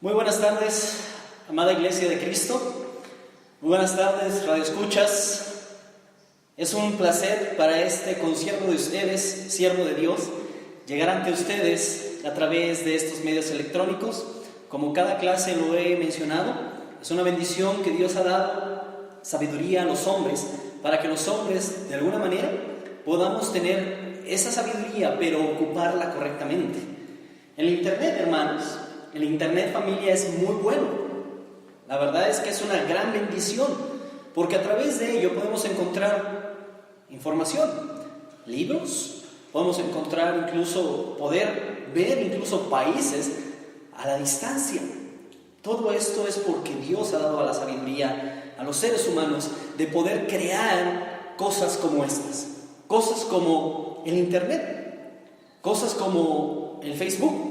Muy buenas tardes, amada Iglesia de Cristo. Muy buenas tardes, radioescuchas. Es un placer para este consiervo de ustedes, siervo de Dios, llegar ante ustedes a través de estos medios electrónicos. Como cada clase lo he mencionado, es una bendición que Dios ha dado sabiduría a los hombres, para que los hombres, de alguna manera, podamos tener esa sabiduría, pero ocuparla correctamente. El Internet, hermanos, el Internet, familia, es muy bueno. La verdad es que es una gran bendición, porque a través de ello podemos encontrar información, libros, podemos encontrar poder ver incluso países a la distancia. Todo esto es porque Dios ha dado a la sabiduría a los seres humanos de poder crear cosas como estas, cosas como el Internet, cosas como el Facebook.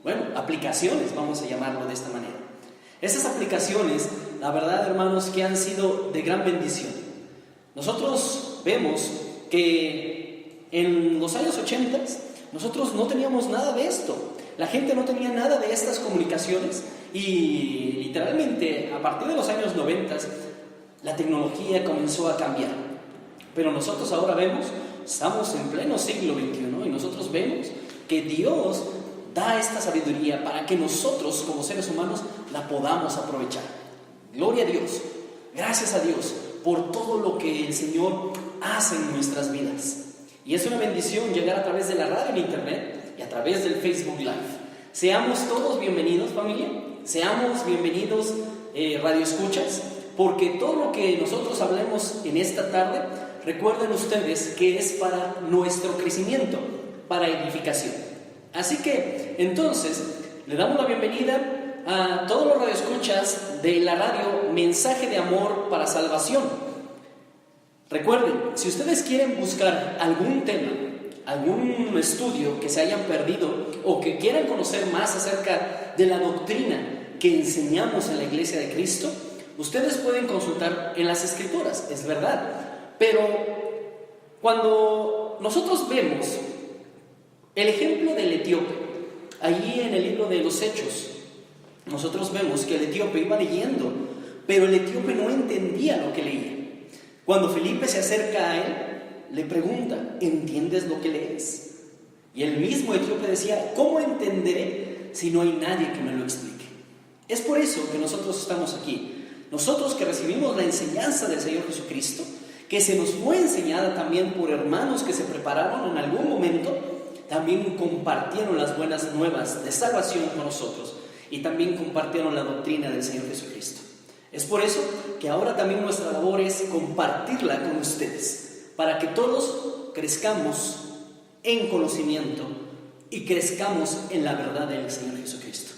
Bueno, aplicaciones, vamos a llamarlo de esta manera. Esas aplicaciones, la verdad, hermanos, que han sido de gran bendición. Nosotros vemos que en los años 80 nosotros no teníamos nada de esto. La gente no tenía nada de estas comunicaciones y literalmente a partir de los años 90 la tecnología comenzó a cambiar. Pero nosotros ahora vemos, estamos en pleno siglo XXI y nosotros vemos que Dios da esta sabiduría para que nosotros como seres humanos la podamos aprovechar. Gloria a Dios, gracias a Dios por todo lo que el Señor hace en nuestras vidas. Y es una bendición llegar a través de la radio en Internet y a través del Facebook Live. Seamos todos bienvenidos, familia, seamos bienvenidos, radioescuchas, porque todo lo que nosotros hablemos en esta tarde, recuerden ustedes que es para nuestro crecimiento, para edificación. Así que, entonces, le damos la bienvenida a todos los radioescuchas de la radio Mensaje de Amor para Salvación. Recuerden, si ustedes quieren buscar algún tema, algún estudio que se hayan perdido o que quieran conocer más acerca de la doctrina que enseñamos en la Iglesia de Cristo, ustedes pueden consultar en las Escrituras, es verdad. Pero cuando nosotros vemos el ejemplo del etíope, allí en el libro de los Hechos, nosotros vemos que el etíope iba leyendo, pero el etíope no entendía lo que leía. Cuando Felipe se acerca a él, le pregunta, ¿entiendes lo que lees? Y el mismo etíope decía, ¿cómo entenderé si no hay nadie que me lo explique? Es por eso que nosotros estamos aquí. Nosotros que recibimos la enseñanza del Señor Jesucristo, que se nos fue enseñada también por hermanos que se prepararon en algún momento, también compartieron las buenas nuevas de salvación con nosotros y también compartieron la doctrina del Señor Jesucristo. Es por eso que ahora también nuestra labor es compartirla con ustedes, para que todos crezcamos en conocimiento y crezcamos en la verdad del Señor Jesucristo.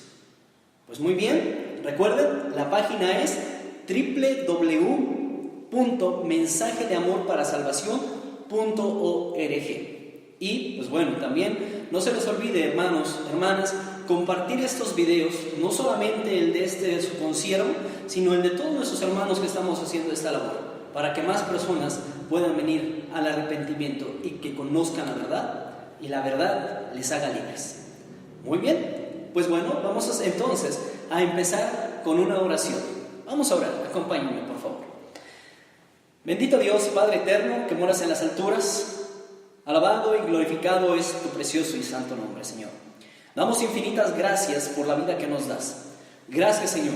Pues muy bien, recuerden, la página es www.mensajedeamorparasalvacion.org. Y pues bueno, también no se les olvide, hermanos, hermanas, compartir estos videos, no solamente el de su consiervo, sino el de todos nuestros hermanos que estamos haciendo esta labor, para que más personas puedan venir al arrepentimiento y que conozcan la verdad, y la verdad les haga libres. Muy bien, pues bueno, vamos entonces a empezar con una oración. Vamos a orar, acompáñenme por favor. Bendito Dios, Padre eterno, que moras en las alturas, alabado y glorificado es tu precioso y santo nombre, Señor. Damos infinitas gracias por la vida que nos das. Gracias, Señor.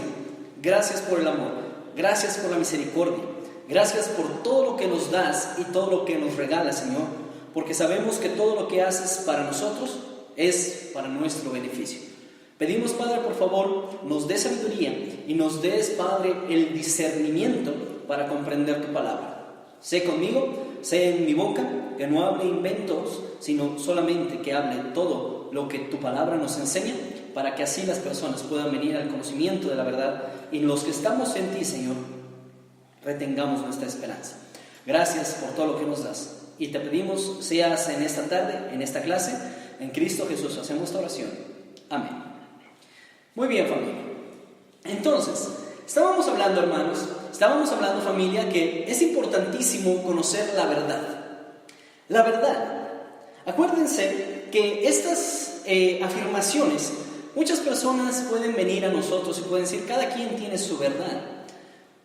Gracias por el amor. Gracias por la misericordia. Gracias por todo lo que nos das y todo lo que nos regalas, Señor. Porque sabemos que todo lo que haces para nosotros es para nuestro beneficio. Pedimos, Padre, por favor, nos des sabiduría y nos des, Padre, el discernimiento para comprender tu palabra. Sé conmigo, sé en mi boca, que no hable inventos, sino solamente que hable todo lo que tu palabra nos enseña, para que así las personas puedan venir al conocimiento de la verdad, y los que estamos en ti, Señor, retengamos nuestra esperanza. Gracias por todo lo que nos das, y te pedimos seas en esta tarde, en esta clase, en Cristo Jesús hacemos esta oración. Amén. Muy bien, familia. Entonces, estábamos hablando, hermanos, familia, que es importantísimo conocer la verdad. La verdad. Acuérdense que estas afirmaciones Muchas personas pueden venir a nosotros y pueden decir, cada quien tiene su verdad,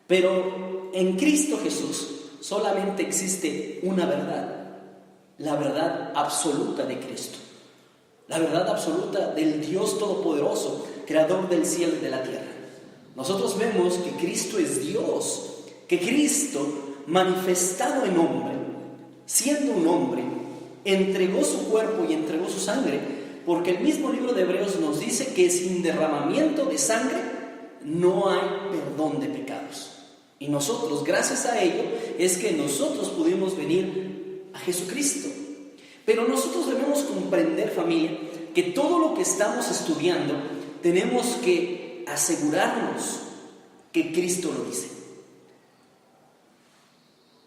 pero en Cristo Jesús solamente existe una verdad, la verdad absoluta de Cristo, la verdad absoluta del Dios Todopoderoso, creador del cielo y de la tierra. Nosotros vemos que Cristo es Dios, que Cristo, manifestado en hombre, siendo un hombre, entregó su cuerpo y entregó su sangre, porque el mismo libro de Hebreos nos dice que sin derramamiento de sangre no hay perdón de pecados. Y nosotros, gracias a ello, es que nosotros pudimos venir a Jesucristo. Pero nosotros debemos comprender, familia, que todo lo que estamos estudiando tenemos que asegurarnos que Cristo lo dice.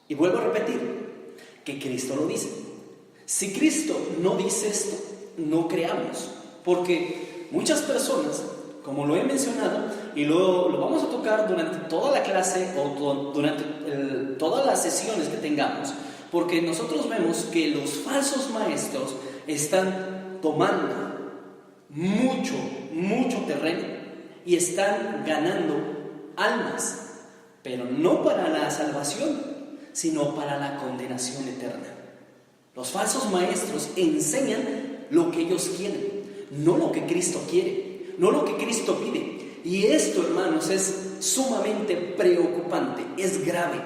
Y vuelvo a repetir, que Cristo lo dice. Si Cristo no dice esto, no creamos, porque muchas personas, como lo he mencionado, y lo vamos a tocar durante toda la clase o durante todas las sesiones que tengamos, porque nosotros vemos que los falsos maestros están tomando mucho terreno y están ganando almas, pero no para la salvación, sino para la condenación eterna. Los falsos maestros enseñan lo que ellos quieren, no lo que Cristo quiere, no lo que Cristo pide. Y esto, hermanos, es sumamente preocupante, es grave.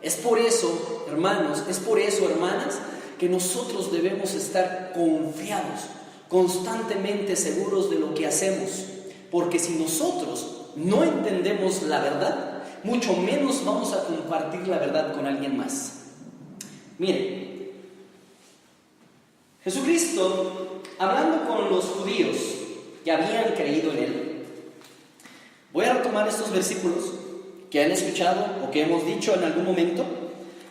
Es por eso, hermanos, hermanas, que nosotros debemos estar confiados, constantemente seguros de lo que hacemos. Porque si nosotros no entendemos la verdad, mucho menos vamos a compartir la verdad con alguien más. Miren, Jesucristo, hablando con los judíos que habían creído en Él, voy a retomar estos versículos que han escuchado o que hemos dicho en algún momento.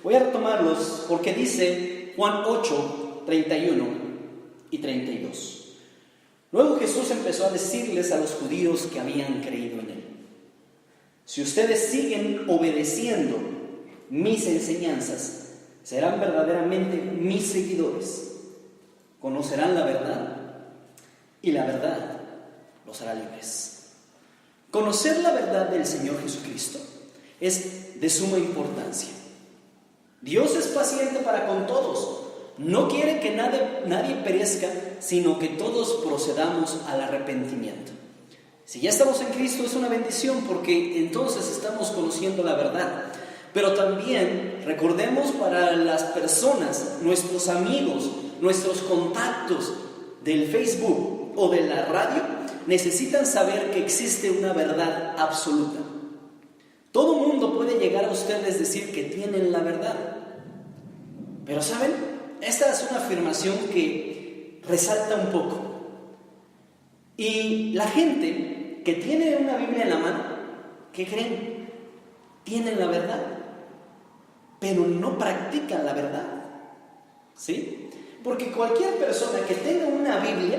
Voy a retomarlos porque dice Juan 8, 31 y 32. Luego Jesús empezó a decirles a los judíos que habían creído en Él: si ustedes siguen obedeciendo mis enseñanzas, serán verdaderamente mis seguidores. Conocerán la verdad y la verdad los hará libres. Conocer la verdad del Señor Jesucristo es de suma importancia. Dios es paciente para con todos. No quiere que nadie perezca, sino que todos procedamos al arrepentimiento. Si ya estamos en Cristo es una bendición, porque entonces estamos conociendo la verdad. Pero también recordemos, para las personas, nuestros amigos, nuestros contactos del Facebook o de la radio, necesitan saber que existe una verdad absoluta. Todo mundo puede llegar a ustedes decir que tienen la verdad. Pero ¿saben? Esta es una afirmación que resalta un poco. Y la gente que tiene una Biblia en la mano, ¿qué creen? Tienen la verdad, pero no practican la verdad. ¿Sí? Porque cualquier persona que tenga una Biblia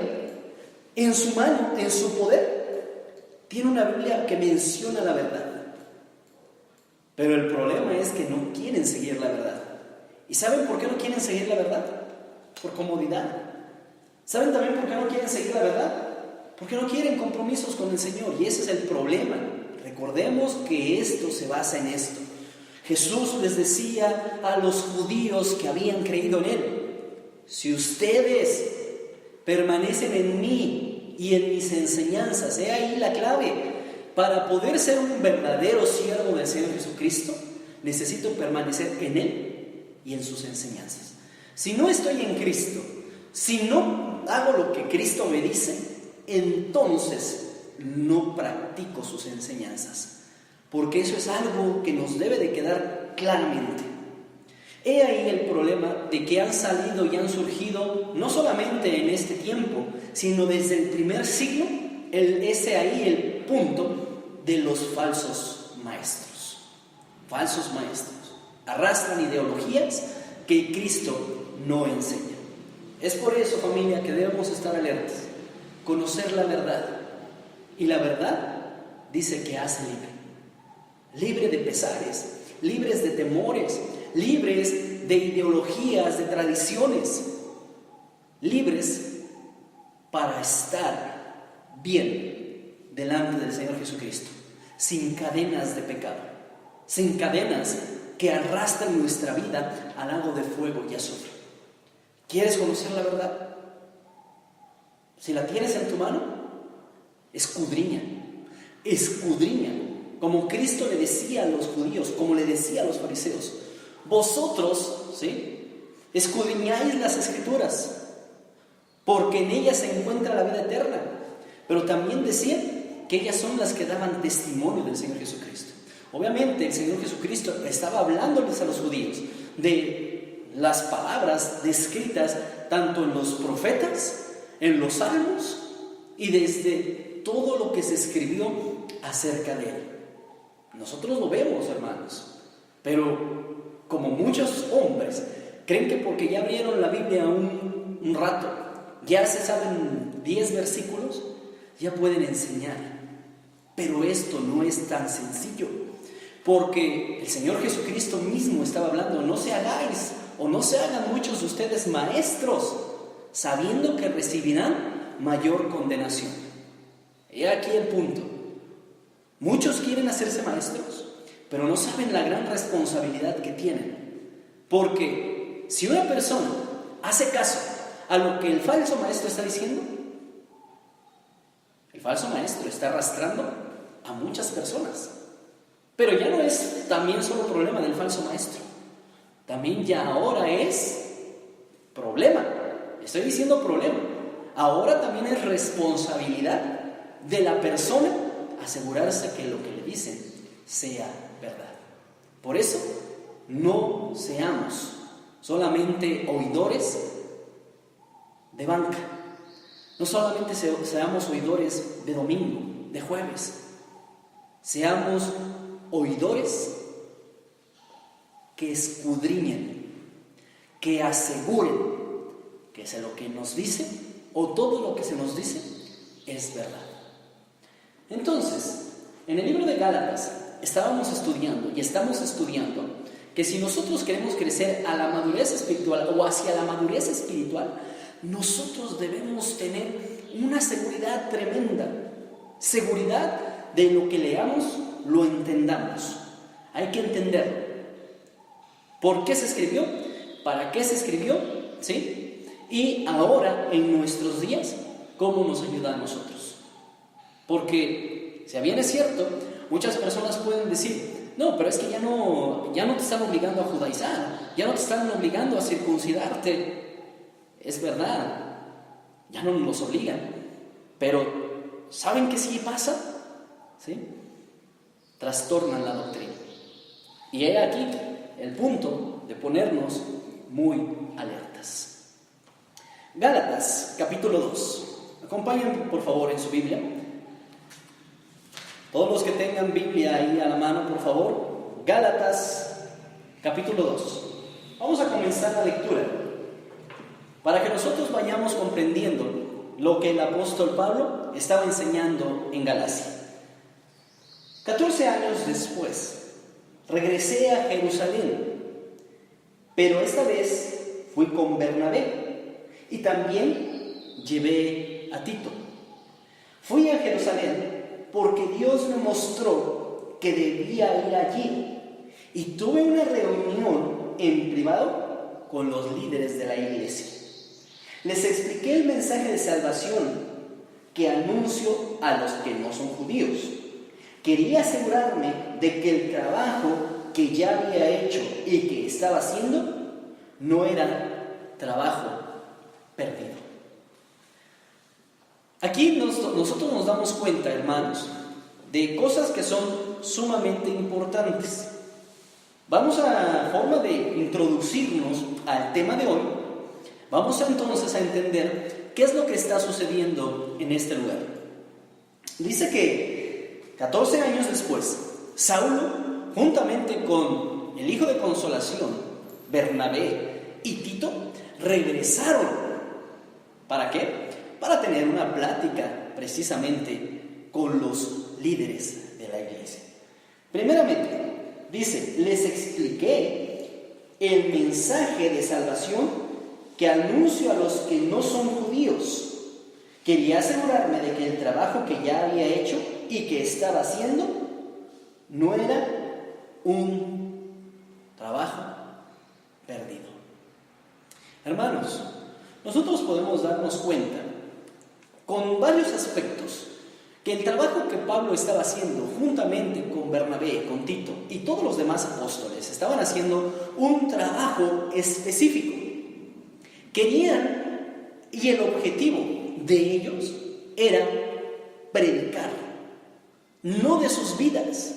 en su mano, en su poder, tiene una Biblia que menciona la verdad. Pero el problema es que no quieren seguir la verdad. ¿Y saben por qué no quieren seguir la verdad? Por comodidad. ¿Saben también por qué no quieren seguir la verdad? Porque no quieren compromisos con el Señor. Y ese es el problema. Recordemos que esto se basa en esto. Jesús les decía a los judíos que habían creído en Él: si ustedes permanecen en mí y en mis enseñanzas, he ahí la clave. Para poder ser un verdadero siervo del Señor Jesucristo, necesito permanecer en Él y en sus enseñanzas. Si no estoy en Cristo, si no hago lo que Cristo me dice, entonces no practico sus enseñanzas. Porque eso es algo que nos debe de quedar claramente. He ahí el problema de que han salido y han surgido, no solamente en este tiempo, sino desde el primer siglo, ese ahí el punto de los falsos maestros. Falsos maestros arrastran ideologías que Cristo no enseña. Es por eso, familia, que debemos estar alertas, conocer la verdad. Y la verdad dice que hace libre de pesares, libres de temores, libres de ideologías, de tradiciones, libres para estar bien delante del Señor Jesucristo, sin cadenas de pecado, sin cadenas que arrastran nuestra vida al lago de fuego y azufre. ¿Quieres conocer la verdad? Si la tienes en tu mano, escudriña, como Cristo le decía a los judíos, como le decía a los fariseos: vosotros, ¿sí?, escudriñáis las Escrituras, porque en ellas se encuentra la vida eterna. Pero también decía que ellas son las que daban testimonio del Señor Jesucristo. Obviamente el Señor Jesucristo estaba hablándoles a los judíos de las palabras descritas tanto en los profetas, en los salmos y desde todo lo que se escribió acerca de él. Nosotros lo vemos, hermanos, pero como muchos hombres creen que porque ya abrieron la Biblia un rato, ya se saben 10 versículos, ya pueden enseñar. Pero esto no es tan sencillo, porque el Señor Jesucristo mismo estaba hablando: no se hagáis o no se hagan muchos de ustedes maestros, sabiendo que recibirán mayor condenación. He aquí el punto. Muchos quieren hacerse maestros, pero no saben la gran responsabilidad que tienen. Porque si una persona hace caso a lo que el falso maestro está diciendo, el falso maestro está arrastrando a muchas personas. Pero ya no es también solo problema del falso maestro, también ya ahora es problema. Estoy diciendo problema. Ahora también es responsabilidad de la persona asegurarse que lo que le dicen sea verdad. Por eso, no seamos solamente oidores de banca. No solamente seamos oidores de domingo, de jueves. Seamos oidores que escudriñen, que aseguren que sea lo que nos dice o todo lo que se nos dice es verdad. Entonces, en el libro de Gálatas estábamos estudiando y estamos estudiando que si nosotros queremos crecer a la madurez espiritual o hacia la madurez espiritual, nosotros debemos tener una seguridad tremenda, seguridad de lo que leamos, lo entendamos. Hay que entender por qué se escribió, para qué se escribió, ¿sí? Y ahora, en nuestros días, cómo nos ayuda a nosotros. Porque, si bien es cierto, muchas personas pueden decir: no, pero es que ya no te están obligando a judaizar, ya no te están obligando a circuncidarte. Es verdad, ya no nos obligan, pero ¿saben qué sí pasa? ¿Sí? Trastornan la doctrina. Y he aquí el punto de ponernos muy alertas. Gálatas, capítulo 2. Acompáñenme, por favor, en su Biblia. Todos los que tengan Biblia ahí a la mano, por favor. Gálatas, capítulo 2. Vamos a comenzar la lectura para que nosotros vayamos comprendiendo lo que el apóstol Pablo estaba enseñando en Galacia. 14 años después, regresé a Jerusalén, pero esta vez fui con Bernabé y también llevé a Tito. Fui a Jerusalén porque Dios me mostró que debía ir allí y tuve una reunión en privado con los líderes de la iglesia. Les expliqué el mensaje de salvación que anuncio a los que no son judíos. Quería asegurarme de que el trabajo que ya había hecho y que estaba haciendo no era trabajo perdido. Aquí nosotros nos damos cuenta, hermanos, de cosas que son sumamente importantes. Vamos a forma de introducirnos al tema de hoy. Vamos entonces a entender qué es lo que está sucediendo en este lugar. Dice que 14 años después, Saulo, juntamente con el hijo de consolación, Bernabé y Tito, regresaron. ¿Para qué? Para tener una plática precisamente con los líderes de la iglesia. Primeramente, dice: les expliqué el mensaje de salvación que anuncio a los que no son judíos. Quería asegurarme de que el trabajo que ya había hecho y que estaba haciendo no era un trabajo perdido. Hermanos, nosotros podemos darnos cuenta con varios aspectos que el trabajo que Pablo estaba haciendo juntamente con Bernabé, con Tito y todos los demás apóstoles estaban haciendo un trabajo específico. Querían, y el objetivo de ellos era predicar, no de sus vidas,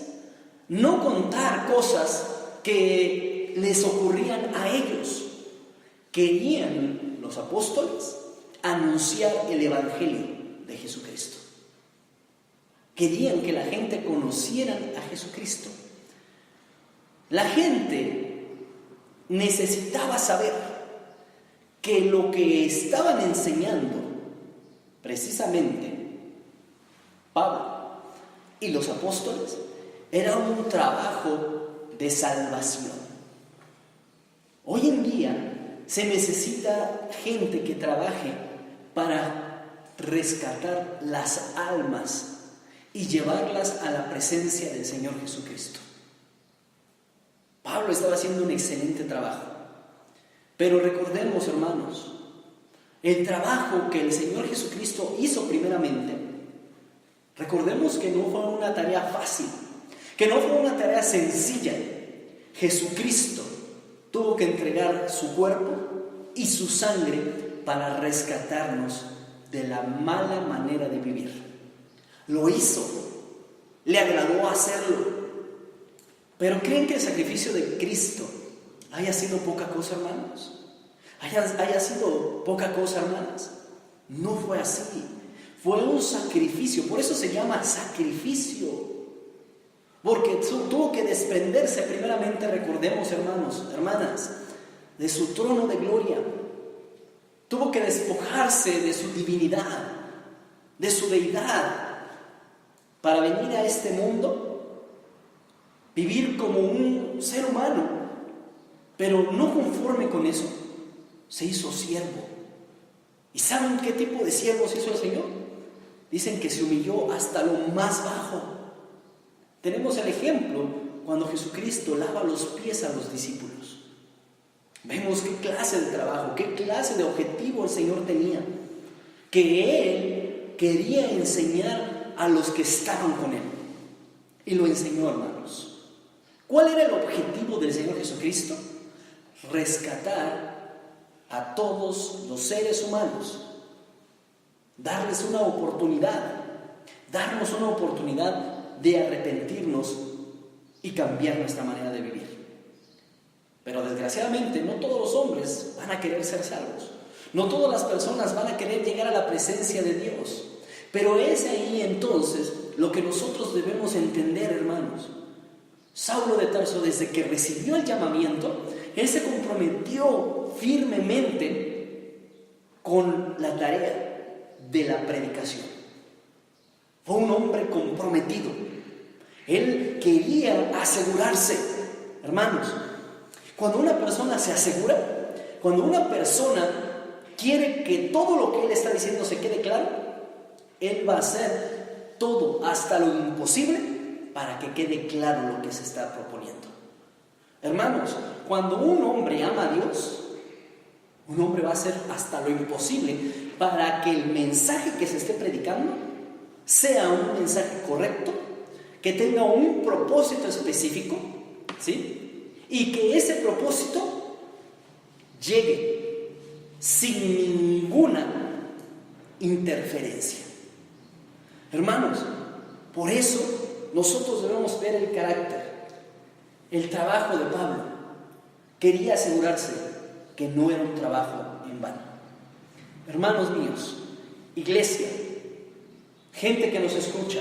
no contar cosas que les ocurrían a ellos. Querían los apóstoles anunciar el evangelio de Jesucristo. Querían que la gente conociera a Jesucristo. La gente necesitaba saber que lo que estaban enseñando precisamente Pablo y los apóstoles era un trabajo de salvación. Hoy en día se necesita gente que trabaje para rescatar las almas y llevarlas a la presencia del Señor Jesucristo. Pablo estaba haciendo un excelente trabajo. Pero recordemos, hermanos, el trabajo que el Señor Jesucristo hizo primeramente. Recordemos que no fue una tarea fácil, que no fue una tarea sencilla. Jesucristo tuvo que entregar su cuerpo y su sangre para rescatarnos de la mala manera de vivir. Lo hizo, le agradó hacerlo. Pero ¿creen que el sacrificio de Cristo haya sido poca cosa, hermanos? ¿Haya sido poca cosa, hermanas? No fue así. Fue un sacrificio, por eso se llama sacrificio. Porque tuvo que desprenderse primeramente, recordemos, hermanos, hermanas, de su trono de gloria. Tuvo que despojarse de su divinidad, de su deidad, para venir a este mundo, vivir como un ser humano, pero no conforme con eso, se hizo siervo. ¿Y saben qué tipo de siervos hizo el Señor? Dicen que se humilló hasta lo más bajo. Tenemos el ejemplo cuando Jesucristo lava los pies a los discípulos. Vemos qué clase de trabajo, qué clase de objetivo el Señor tenía. Que Él quería enseñar a los que estaban con Él. Y lo enseñó, hermanos. ¿Cuál era el objetivo del Señor Jesucristo? Rescatar a todos los seres humanos. Darles una oportunidad. Darnos una oportunidad de arrepentirnos y cambiar nuestra manera de vivir. Pero desgraciadamente no todos los hombres van a querer ser salvos. No todas las personas van a querer llegar a la presencia de Dios. Pero es ahí entonces lo que nosotros debemos entender, hermanos. Saulo de Tarso, desde que recibió el llamamiento, él se comprometió firmemente con la tarea de la predicación. Fue un hombre comprometido. Él quería asegurarse, hermanos. Cuando una persona se asegura, cuando una persona quiere que todo lo que él está diciendo se quede claro, él va a hacer todo, hasta lo imposible, para que quede claro lo que se está proponiendo. Hermanos, cuando un hombre ama a Dios, un hombre va a hacer hasta lo imposible para que el mensaje que se esté predicando sea un mensaje correcto, que tenga un propósito específico, ¿sí? Y que ese propósito llegue sin ninguna interferencia. Hermanos, por eso nosotros debemos ver el carácter, el trabajo de Pablo. Quería asegurarse que no era un trabajo en vano. Hermanos míos, iglesia, gente que nos escucha,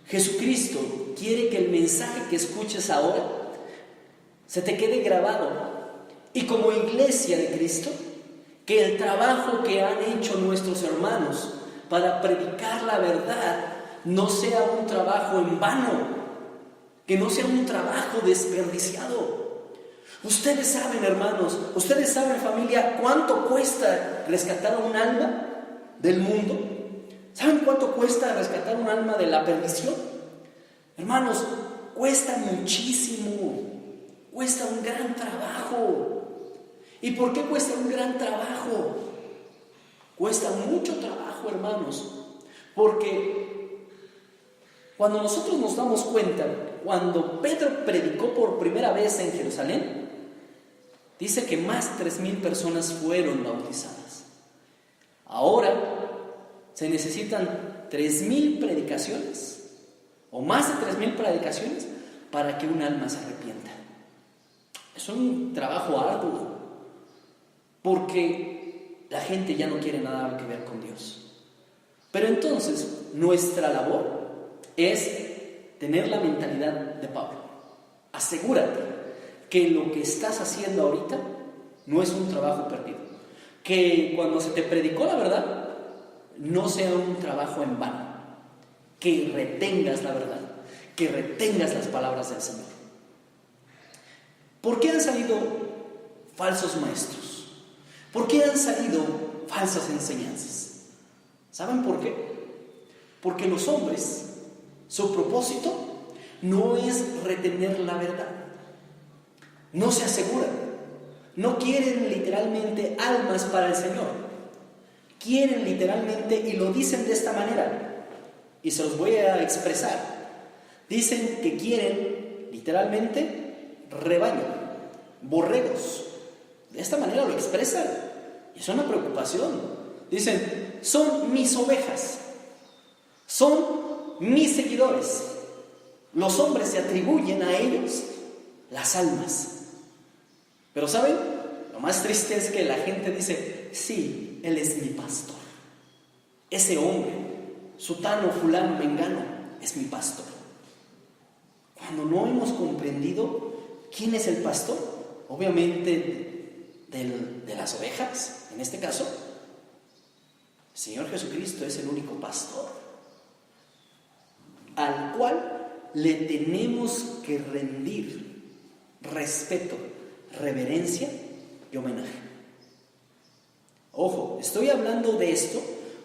Jesucristo quiere que el mensaje que escuches ahora se te quede grabado. Y como iglesia de Cristo, que el trabajo que han hecho nuestros hermanos para predicar la verdad no sea un trabajo en vano, que no sea un trabajo desperdiciado. Ustedes saben, hermanos, ustedes saben, familia, cuánto cuesta rescatar a un alma. del mundo. ¿Saben cuánto cuesta rescatar un alma de la perdición? Hermanos, cuesta muchísimo, cuesta un gran trabajo. ¿Y por qué cuesta un gran trabajo? Cuesta mucho trabajo, hermanos, porque cuando nosotros nos damos cuenta, cuando Pedro predicó por primera vez en Jerusalén, dice que más de 3,000 personas fueron bautizadas. Ahora se necesitan 3,000 predicaciones o más de 3,000 predicaciones para que un alma se arrepienta. Es un trabajo arduo, porque la gente ya no quiere nada que ver con Dios. Pero entonces nuestra labor es tener la mentalidad de Pablo. Asegúrate que lo que estás haciendo ahorita no es un trabajo perdido. Que cuando se te predicó la verdad, no sea un trabajo en vano. Que retengas la verdad, que retengas las palabras del Señor. ¿Por qué han salido falsos maestros? ¿Por qué han salido falsas enseñanzas? ¿Saben por qué? Porque los hombres, su propósito no es retener la verdad. No se aseguran. No quieren literalmente almas para el Señor. Quieren literalmente, y lo dicen de esta manera, y se los voy a expresar. Dicen que quieren literalmente rebaño, borregos. De esta manera lo expresan. Y es una preocupación. Dicen, son mis ovejas, son mis seguidores. Los hombres se atribuyen a ellos las almas. Pero ¿saben? Lo más triste es que la gente dice, sí, él es mi pastor. Ese hombre, sutano, fulano, mengano, es mi pastor. Cuando no hemos comprendido quién es el pastor, obviamente de las ovejas, en este caso, el Señor Jesucristo es el único pastor al cual le tenemos que rendir respeto, reverencia y homenaje. Ojo, estoy hablando de esto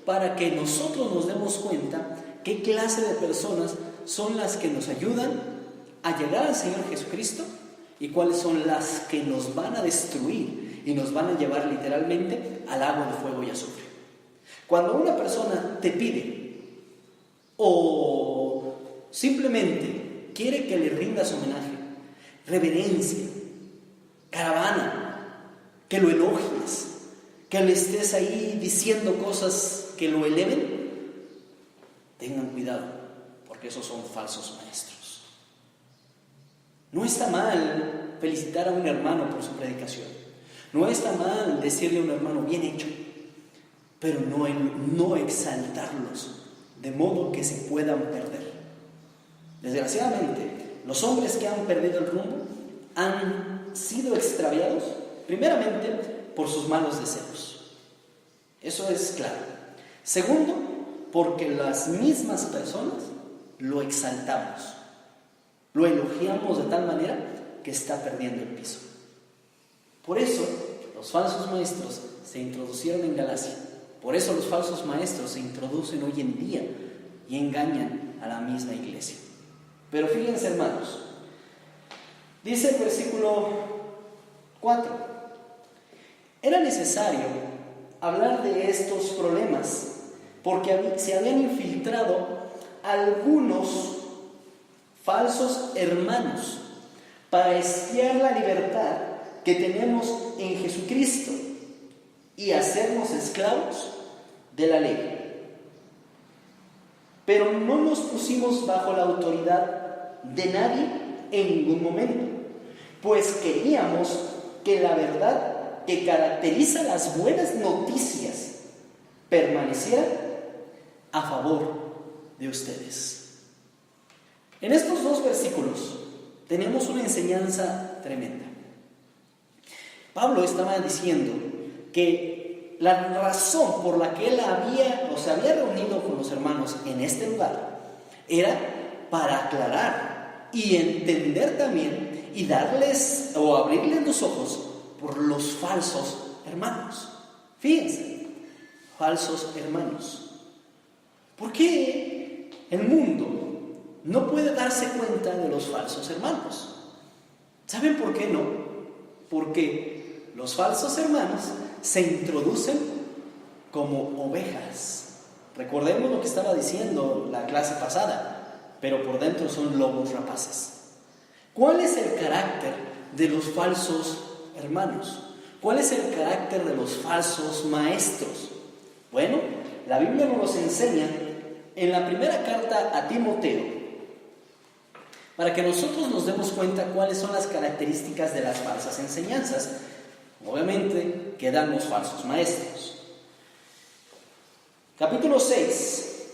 para que nosotros nos demos cuenta qué clase de personas son las que nos ayudan a llegar al Señor Jesucristo y cuáles son las que nos van a destruir y nos van a llevar literalmente al lago de fuego y azufre. Cuando una persona te pide o simplemente quiere que le rindas homenaje, reverencia, caravana, que lo elogies, que le estés ahí diciendo cosas que lo eleven, tengan cuidado, porque esos son falsos maestros. No está mal felicitar a un hermano por su predicación. No está mal decirle a un hermano, bien hecho, pero no exaltarlos de modo que se puedan perder. Desgraciadamente, los hombres que han perdido el rumbo han sido extraviados, primeramente, por sus malos deseos. Eso es claro. Segundo, porque las mismas personas lo exaltamos, lo elogiamos de tal manera que está perdiendo el piso. Por eso, los falsos maestros se introducieron en Galacia. Por eso los falsos maestros se introducen hoy en día y engañan a la misma iglesia. Pero fíjense, hermanos, dice el versículo 4, era necesario hablar de estos problemas porque se habían infiltrado algunos falsos hermanos para espiar la libertad que tenemos en Jesucristo y hacernos esclavos de la ley. Pero no nos pusimos bajo la autoridad de nadie en ningún momento, pues queríamos que la verdad que caracteriza las buenas noticias permaneciera a favor de ustedes. En estos dos versículos tenemos una enseñanza tremenda. Pablo estaba diciendo que la razón por la que él se había reunido con los hermanos en este lugar era para aclarar y entender también y darles o abrirles los ojos por los falsos hermanos. Fíjense, falsos hermanos. ¿Por qué el mundo no puede darse cuenta de los falsos hermanos? ¿Saben por qué no? Porque los falsos hermanos se introducen como ovejas. Recordemos lo que estaba diciendo la clase pasada, pero por dentro son lobos rapaces. ¿Cuál es el carácter de los falsos hermanos? ¿Cuál es el carácter de los falsos maestros? Bueno, la Biblia nos los enseña en la primera carta a Timoteo, para que nosotros nos demos cuenta cuáles son las características de las falsas enseñanzas. Obviamente quedan los falsos maestros. Capítulo 6,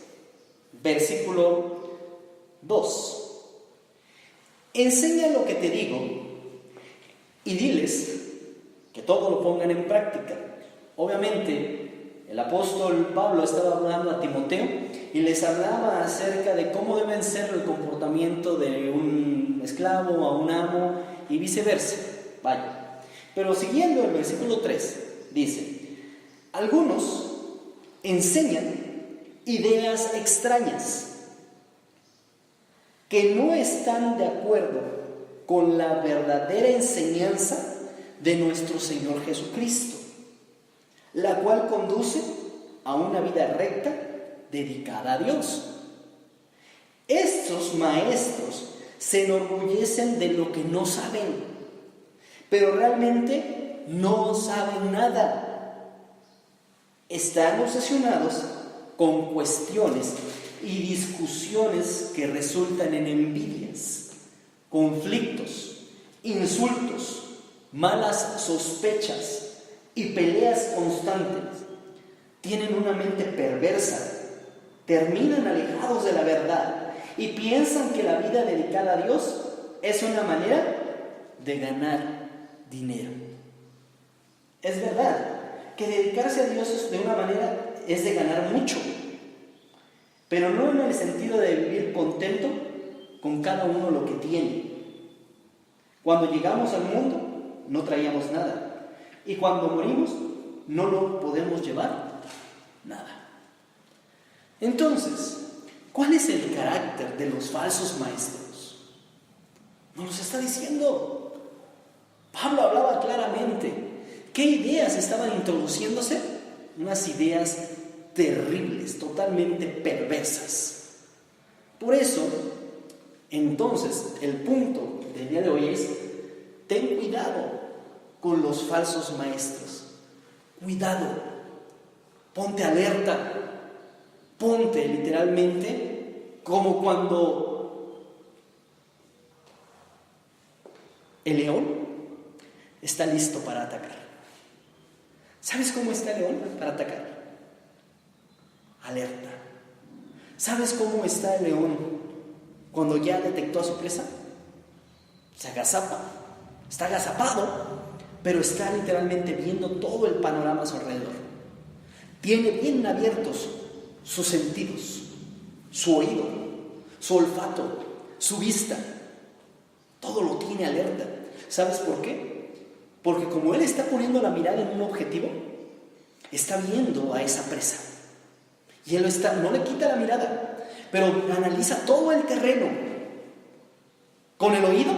versículo 2. Enseña lo que te digo y diles que todo lo pongan en práctica. Obviamente, el apóstol Pablo estaba hablando a Timoteo y les hablaba acerca de cómo deben ser el comportamiento de un esclavo a un amo y viceversa. Vaya. Pero siguiendo el versículo 3, dice: algunos enseñan ideas extrañas que no están de acuerdo con la verdadera enseñanza de nuestro Señor Jesucristo, la cual conduce a una vida recta dedicada a Dios. Estos maestros se enorgullecen de lo que no saben, pero realmente no saben nada. Están obsesionados con cuestiones y discusiones que resultan en envidias, conflictos, insultos, malas sospechas y peleas constantes. Tienen una mente perversa, terminan alejados de la verdad y piensan que la vida dedicada a Dios es una manera de ganar dinero. Es verdad que dedicarse a Dios de una manera es de ganar mucho, pero no en el sentido de vivir contento con cada uno lo que tiene. Cuando llegamos al mundo no traíamos nada, y cuando morimos no lo podemos llevar nada. Entonces, ¿cuál es el carácter de los falsos maestros? Nos los está diciendo. Pablo hablaba claramente. ¿Qué ideas estaban introduciéndose? Unas ideas terribles, totalmente perversas. Por eso, entonces, el punto del día de hoy es: ten cuidado con los falsos maestros. Cuidado, ponte alerta, ponte literalmente como cuando el león está listo para atacar. ¿Sabes cómo está el león para atacar? Alerta. ¿Sabes cómo está el león cuando ya detectó a su presa? Se agazapa, está agazapado, pero está literalmente viendo todo el panorama a su alrededor. Tiene bien abiertos sus sentidos, su oído, su olfato, su vista. Todo lo tiene alerta. ¿Sabes por qué? Porque como él está poniendo la mirada en un objetivo, está viendo a esa presa. Y él no le quita la mirada, pero analiza todo el terreno. Con el oído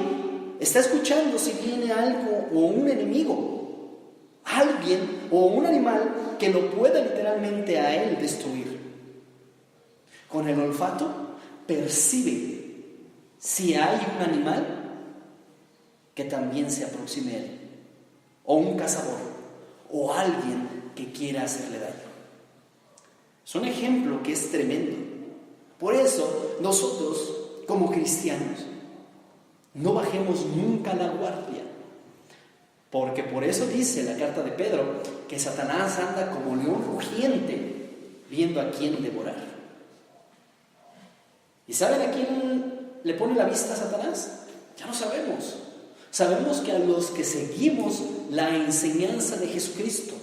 está escuchando si viene algo o un enemigo, alguien o un animal que lo pueda literalmente a él destruir. Con el olfato percibe si hay un animal que también se aproxime a él, o un cazador, o alguien que quiera hacerle daño. Es un ejemplo que es tremendo. Por eso nosotros, como cristianos, no bajemos nunca la guardia, porque por eso dice la carta de Pedro que Satanás anda como león rugiente viendo a quién devorar. ¿Y saben a quién le pone la vista a Satanás? Ya lo sabemos. Sabemos que a los que seguimos la enseñanza de Jesucristo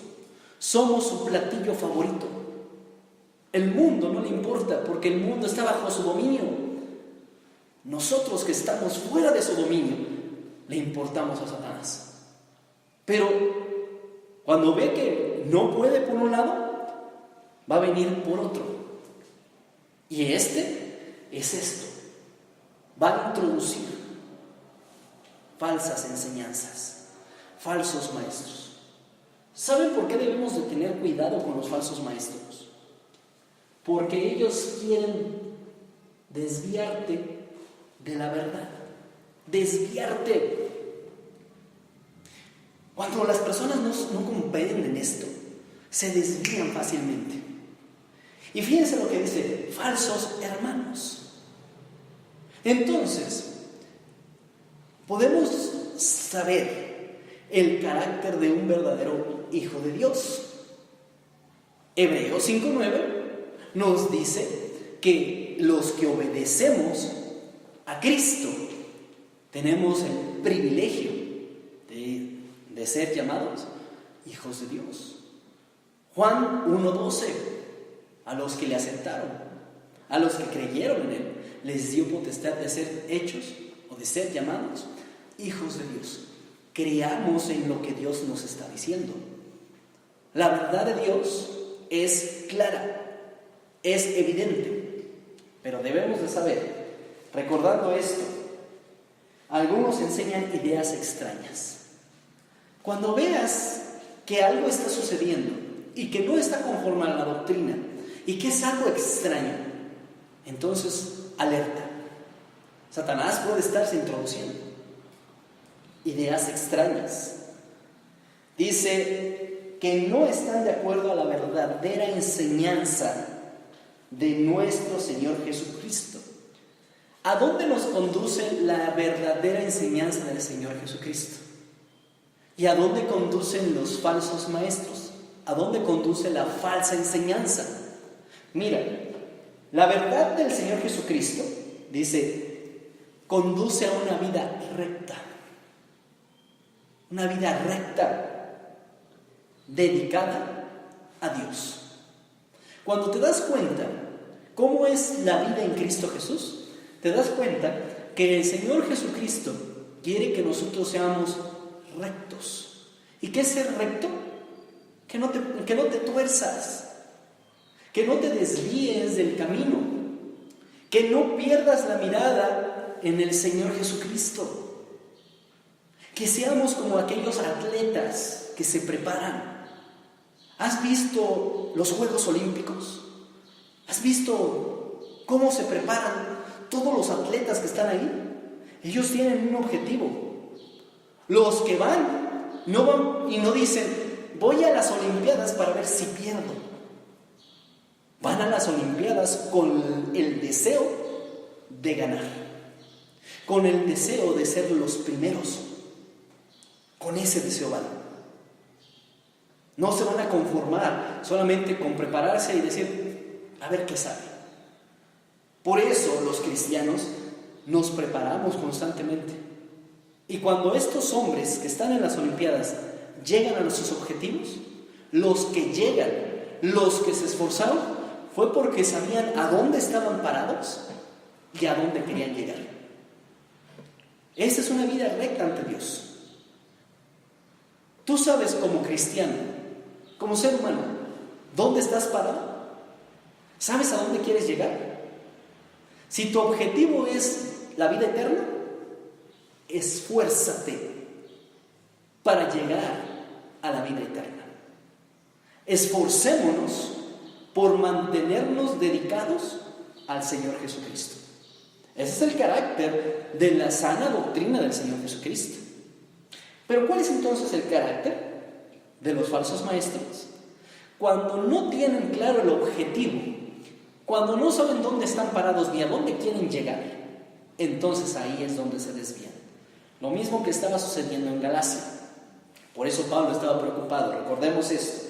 somos su platillo favorito. El mundo no le importa, porque el mundo está bajo su dominio. Nosotros que estamos fuera de su dominio le importamos a Satanás. Pero cuando ve que no puede por un lado, va a venir por otro. Y este es esto. Va a introducir falsas enseñanzas, falsos maestros. ¿Saben por qué debemos de tener cuidado con los falsos maestros? Porque ellos quieren desviarte de la verdad, desviarte. Cuando las personas no comprenden esto, se desvían fácilmente. Y fíjense lo que dice, falsos hermanos. Entonces, podemos saber el carácter de un verdadero hijo de Dios. Hebreos 5:9 nos dice que los que obedecemos a Cristo tenemos el privilegio de ser llamados hijos de Dios. Juan 1:12, a los que le aceptaron, a los que creyeron en Él, les dio potestad de ser hechos o de ser llamados hijos de Dios. Creamos en lo que Dios nos está diciendo. La verdad de Dios es clara, es evidente, pero debemos de saber, recordando esto, algunos enseñan ideas extrañas. Cuando veas que algo está sucediendo y que no está conforme a la doctrina y que es algo extraño, entonces alerta. Satanás puede estarse introduciendo ideas extrañas. Dice que no están de acuerdo a la verdadera enseñanza de nuestro Señor Jesucristo. ¿A dónde nos conduce la verdadera enseñanza del Señor Jesucristo? ¿Y a dónde conducen los falsos maestros? ¿A dónde conduce la falsa enseñanza? Mira, la verdad del Señor Jesucristo, dice, conduce a una vida recta. Una vida recta, dedicada a Dios. Cuando te das cuenta cómo es la vida en Cristo Jesús, te das cuenta que el Señor Jesucristo quiere que nosotros seamos rectos. ¿Y qué es ser recto? Que no te tuerzas, que no te desvíes del camino, que no pierdas la mirada en el Señor Jesucristo, que seamos como aquellos atletas que se preparan. ¿Has visto los Juegos Olímpicos? ¿Has visto cómo se preparan todos los atletas que están ahí? Ellos tienen un objetivo. Los que no van y no dicen, voy a las Olimpiadas para ver si pierdo. Van a las Olimpiadas con el deseo de ganar, con el deseo de ser los primeros. Con ese deseo van. No se van a conformar solamente con prepararse y decir, a ver qué sale. Por eso los cristianos nos preparamos constantemente. Y cuando estos hombres que están en las Olimpiadas llegan a sus objetivos, los que llegan, los que se esforzaron, fue porque sabían a dónde estaban parados y a dónde querían llegar. Esa es una vida recta ante Dios. Tú sabes como cristiano, como ser humano, ¿dónde estás parado? ¿Sabes a dónde quieres llegar? Si tu objetivo es la vida eterna, esfuérzate para llegar a la vida eterna. Esforcémonos por mantenernos dedicados al Señor Jesucristo. Ese es el carácter de la sana doctrina del Señor Jesucristo. Pero ¿cuál es entonces el carácter de los falsos maestros? Cuando no tienen claro el objetivo, cuando no saben dónde están parados ni a dónde quieren llegar, entonces ahí es donde se desvían. Lo mismo que estaba sucediendo en Galacia. Por eso Pablo estaba preocupado. Recordemos esto.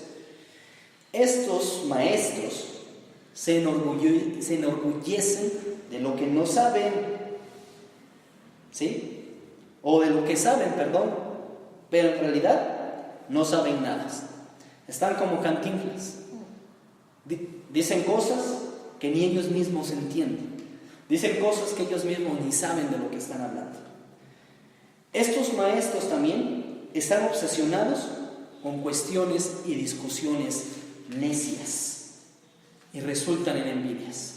Estos maestros se enorgullecen de lo que no saben, ¿sí? O de lo que saben, perdón, pero en realidad no saben nada. Están como Cantinflas. Dicen cosas que ni ellos mismos entienden. Dicen cosas que ellos mismos ni saben de lo que están hablando. Estos maestros también están obsesionados con cuestiones y discusiones necias. resultan en envidias.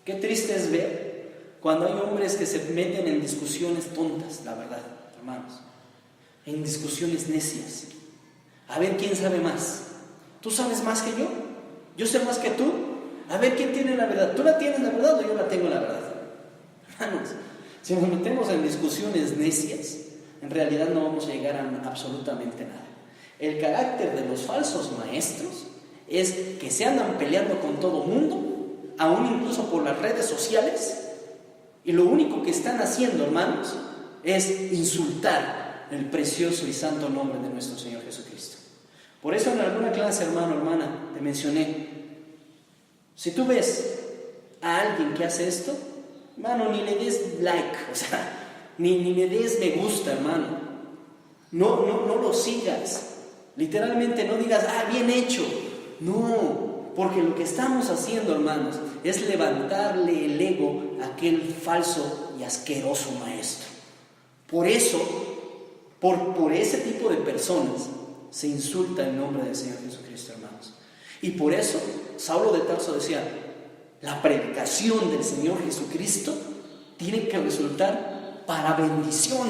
Qué triste es ver cuando hay hombres que se meten en discusiones tontas, la verdad, hermanos, en discusiones necias. A ver quién sabe más. ¿Tú sabes más que yo? ¿Yo sé más que tú? A ver quién tiene la verdad. ¿Tú la tienes la verdad o yo la tengo la verdad? Hermanos, si nos metemos en discusiones necias, en realidad no vamos a llegar a absolutamente nada. El carácter de los falsos maestros es que se andan peleando con todo mundo, aún incluso por las redes sociales, y lo único que están haciendo, hermanos, es insultar el precioso y santo nombre de nuestro Señor Jesucristo. Por eso en alguna clase, hermano, hermana, te mencioné, si tú ves a alguien que hace esto, hermano, ni le des like, o sea, ni le des me gusta, hermano. No lo sigas. Literalmente no digas, bien hecho. No, porque lo que estamos haciendo, hermanos, es levantarle el ego a aquel falso y asqueroso maestro. Por eso, por ese tipo de personas, se insulta el nombre del Señor Jesucristo, hermanos. Y por eso, Saulo de Tarso decía, la predicación del Señor Jesucristo tiene que resultar para bendición,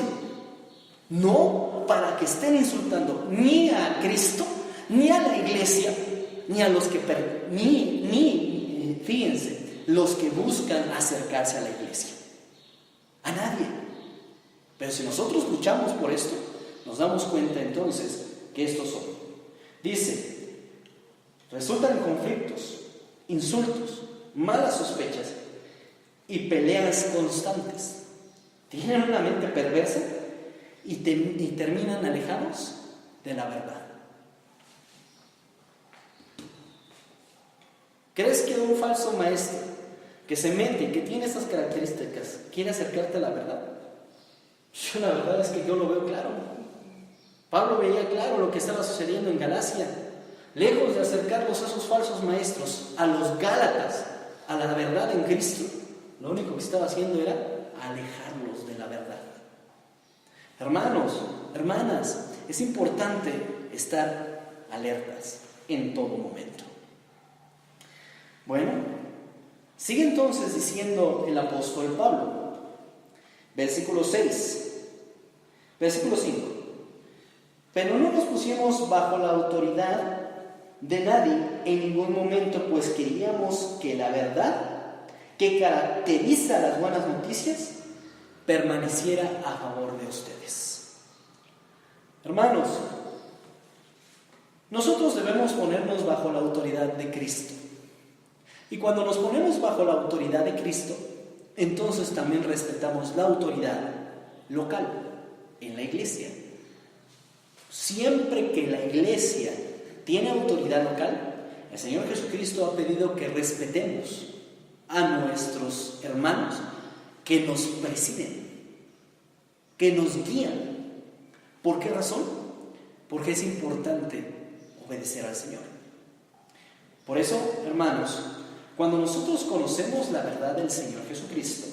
no para que estén insultando ni a Cristo, ni a la iglesia, ni a los que, fíjense, los que buscan acercarse a la iglesia. A nadie. Pero si nosotros luchamos por esto, nos damos cuenta entonces que estos son. Dice, resultan conflictos, insultos, malas sospechas y peleas constantes. Tienen una mente perversa y terminan alejados de la verdad. ¿Crees que un falso maestro que se mete y que tiene estas características quiere acercarte a la verdad? Yo la verdad es que yo lo veo claro. Pablo veía claro lo que estaba sucediendo en Galacia. Lejos de acercarlos a esos falsos maestros, a los gálatas, a la verdad en Cristo, lo único que estaba haciendo era alejarlos de la verdad. Hermanos, hermanas, es importante estar alertas en todo momento. Bueno, sigue entonces diciendo el apóstol Pablo, versículo 6, versículo 5. Pero no nos pusimos bajo la autoridad de nadie en ningún momento, pues queríamos que la verdad que caracteriza las buenas noticias permaneciera a favor de ustedes. Hermanos, nosotros debemos ponernos bajo la autoridad de Cristo. Y cuando nos ponemos bajo la autoridad de Cristo, entonces también respetamos la autoridad local en la iglesia. Siempre que la iglesia tiene autoridad local, el Señor Jesucristo ha pedido que respetemos a nuestros hermanos que nos presiden, que nos guían. ¿Por qué razón? Porque es importante obedecer al Señor. Por eso, hermanos, cuando nosotros conocemos la verdad del Señor Jesucristo,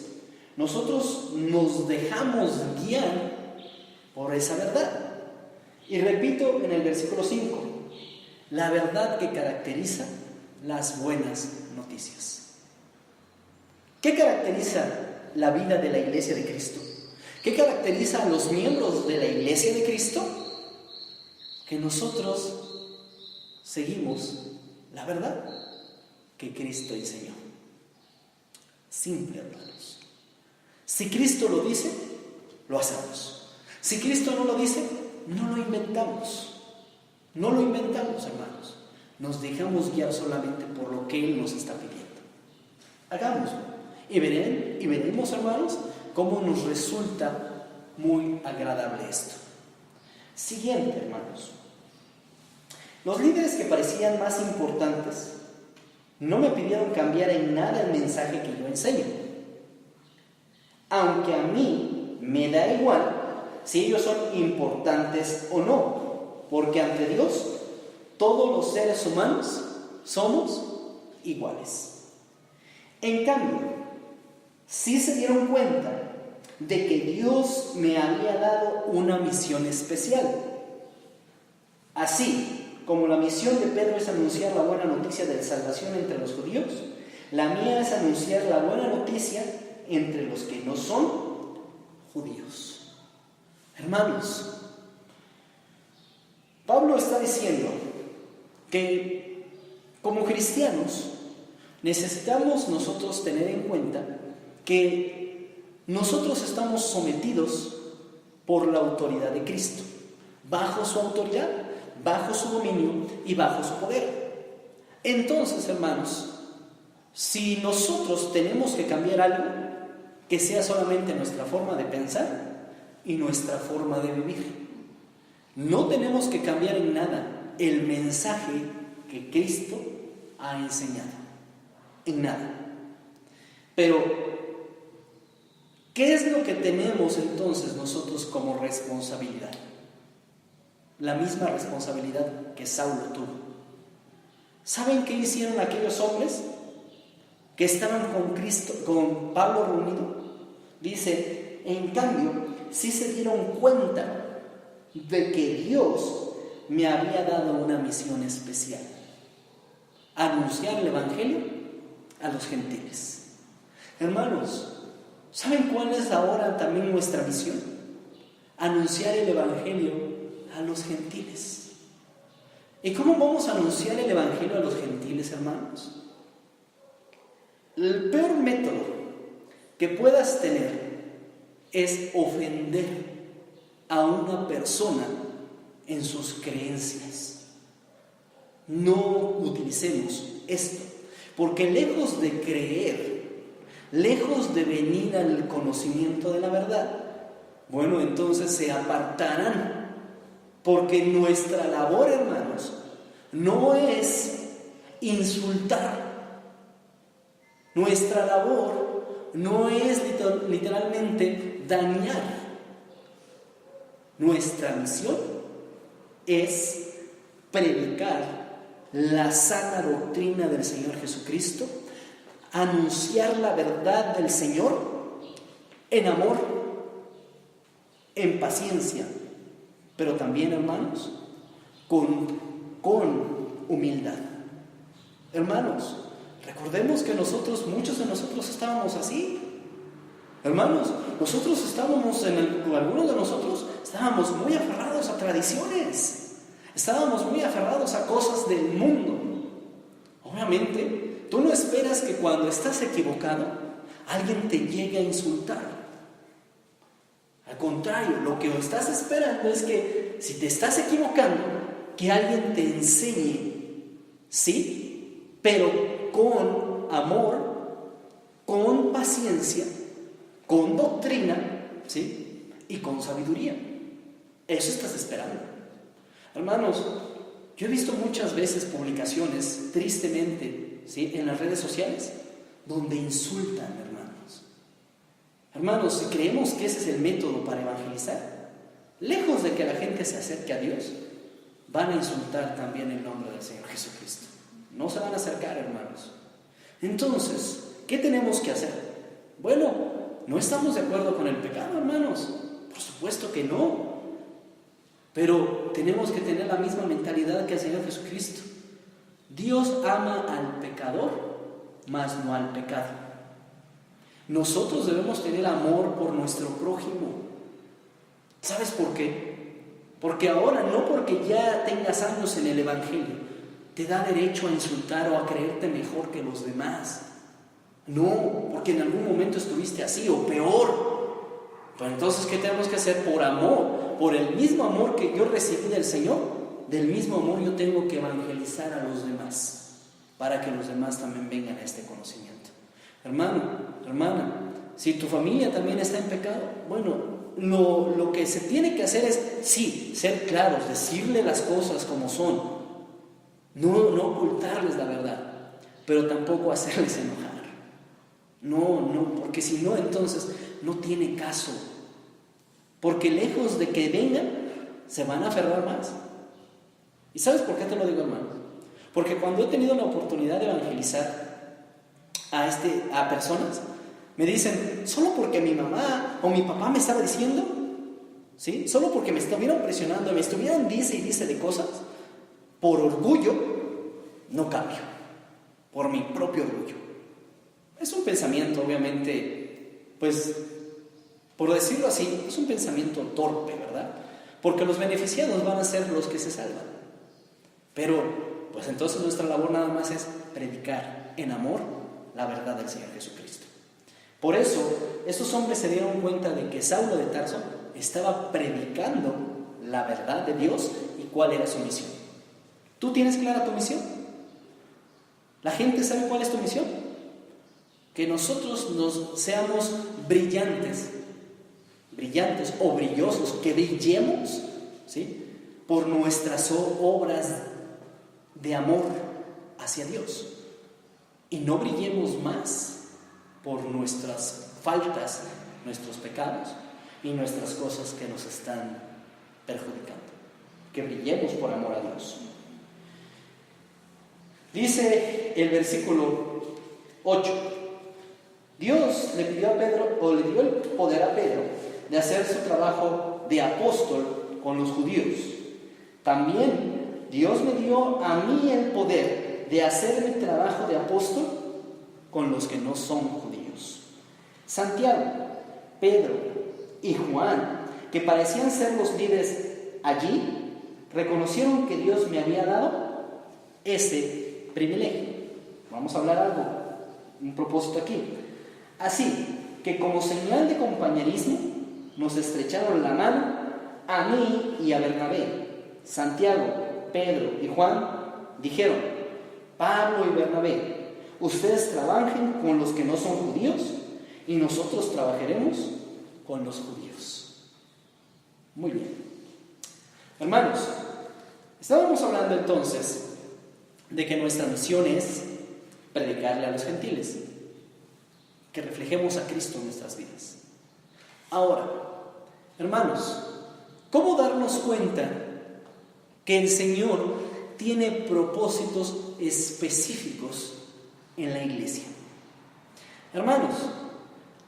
nosotros nos dejamos guiar por esa verdad. Y repito en el versículo 5, la verdad que caracteriza las buenas noticias. ¿Qué caracteriza la vida de la iglesia de Cristo? ¿Qué caracteriza a los miembros de la iglesia de Cristo? Que nosotros seguimos la verdad que Cristo enseñó. Simple, hermanos. Si Cristo lo dice, lo hacemos. Si Cristo no lo dice, no lo inventamos. No lo inventamos, hermanos. Nos dejamos guiar solamente por lo que Él nos está pidiendo. Hagámoslo. Y veremos, hermanos, cómo nos resulta muy agradable esto. Siguiente, hermanos. Los líderes que parecían más importantes no me pidieron cambiar en nada el mensaje que yo enseño. Aunque a mí me da igual si ellos son importantes o no, porque ante Dios todos los seres humanos somos iguales. En cambio, sí se dieron cuenta de que Dios me había dado una misión especial. Así como la misión de Pedro es anunciar la buena noticia de salvación entre los judíos, la mía es anunciar la buena noticia entre los que no son judíos. Hermanos, Pablo está diciendo que como cristianos necesitamos nosotros tener en cuenta que nosotros estamos sometidos por la autoridad de Cristo, bajo su autoridad, bajo su dominio y bajo su poder. Entonces, hermanos, si nosotros tenemos que cambiar algo, que sea solamente nuestra forma de pensar y nuestra forma de vivir. No tenemos que cambiar en nada el mensaje que Cristo ha enseñado, en nada. Pero, ¿qué es lo que tenemos entonces nosotros como responsabilidad? La misma responsabilidad que Saulo tuvo. ¿Saben qué hicieron aquellos hombres que estaban con Cristo, con Pablo reunido? Dice, en cambio, sí se dieron cuenta de que Dios me había dado una misión especial: anunciar el Evangelio a los gentiles. Hermanos, ¿saben cuál es ahora también nuestra misión? Anunciar el Evangelio a los gentiles. ¿Y cómo vamos a anunciar el Evangelio a los gentiles, hermanos? El peor método que puedas tener es ofender a una persona en sus creencias. No utilicemos esto, porque lejos de creer, lejos de venir al conocimiento de la verdad, bueno, entonces se apartarán, porque nuestra labor, hermanos, no es insultar. Nuestra labor no es literalmente dañar. Nuestra misión es predicar la sana doctrina del Señor Jesucristo, anunciar la verdad del Señor en amor, en paciencia, pero también, hermanos, con humildad. Hermanos, recordemos que muchos de nosotros estábamos así. Hermanos, algunos de nosotros estábamos muy aferrados a tradiciones, estábamos muy aferrados a cosas del mundo. Obviamente, tú no esperas que cuando estás equivocado, alguien te llegue a insultar. Al contrario, lo que estás esperando es que si te estás equivocando, que alguien te enseñe, ¿sí? Pero con amor, con paciencia, con doctrina, ¿sí? Y con sabiduría. Eso estás esperando. Hermanos, yo he visto muchas veces publicaciones, tristemente, ¿sí?, en las redes sociales, donde insultan, hermanos. Hermanos, si creemos que ese es el método para evangelizar, lejos de que la gente se acerque a Dios, van a insultar también el nombre del Señor Jesucristo. No se van a acercar, hermanos. Entonces, ¿qué tenemos que hacer? Bueno, ¿no estamos de acuerdo con el pecado, hermanos? Por supuesto que no. Pero tenemos que tener la misma mentalidad que el Señor Jesucristo. Dios ama al pecador, mas no al pecado. Nosotros debemos tener amor por nuestro prójimo. ¿Sabes por qué? Porque ahora, no porque ya tengas años en el Evangelio, te da derecho a insultar o a creerte mejor que los demás. No, porque en algún momento estuviste así o peor. Pero entonces, ¿qué tenemos que hacer? Por amor, por el mismo amor que yo recibí del Señor, del mismo amor yo tengo que evangelizar a los demás, para que los demás también vengan a este conocimiento. Hermano, hermana, si tu familia también está en pecado, bueno, lo que se tiene que hacer es, sí, ser claros, decirle las cosas como son, no ocultarles la verdad, pero tampoco hacerles enojar. No, porque si no, entonces no tiene caso. Porque lejos de que vengan, se van a aferrar más. ¿Y sabes por qué te lo digo, hermano? Porque cuando he tenido la oportunidad de evangelizar a personas, me dicen, solo porque mi mamá o mi papá me estaba diciendo, ¿sí? Solo porque me estuvieron presionando, me estuvieron dice y dice de cosas, por orgullo no cambio, por mi propio orgullo. Es un pensamiento, obviamente, pues, por decirlo así, es un pensamiento torpe, ¿verdad? Porque los beneficiados van a ser los que se salvan. Pero, pues entonces nuestra labor nada más es predicar en amor la verdad del Señor Jesucristo. Por eso, estos hombres se dieron cuenta de que Saulo de Tarso estaba predicando la verdad de Dios y cuál era su misión. ¿Tú tienes clara tu misión? ¿La gente sabe cuál es tu misión? Que nosotros seamos brillantes o brillosos, que brillemos, ¿sí?, por nuestras obras de amor hacia Dios, y no brillemos más por nuestras faltas, nuestros pecados y nuestras cosas que nos están perjudicando. Que brillemos por amor a Dios. Dice el versículo 8: Dios le pidió a Pedro, o le dio el poder a Pedro de hacer su trabajo de apóstol con los judíos. También Dios me dio a mí el poder de hacer mi trabajo de apóstol con los que no son judíos. Santiago, Pedro y Juan, que parecían ser los líderes allí, reconocieron que Dios me había dado ese privilegio. Vamos a hablar algo, un propósito aquí. Así que como señal de compañerismo nos estrecharon la mano a mí y a Bernabé. Santiago, Pedro y Juan dijeron: Pablo y Bernabé, ustedes trabajen con los que no son judíos y nosotros trabajaremos con los judíos. Muy bien. Hermanos, estábamos hablando entonces de que nuestra misión es predicarle a los gentiles, que reflejemos a Cristo en nuestras vidas. Ahora, hermanos, ¿cómo darnos cuenta que el Señor tiene propósitos específicos en la iglesia? Hermanos,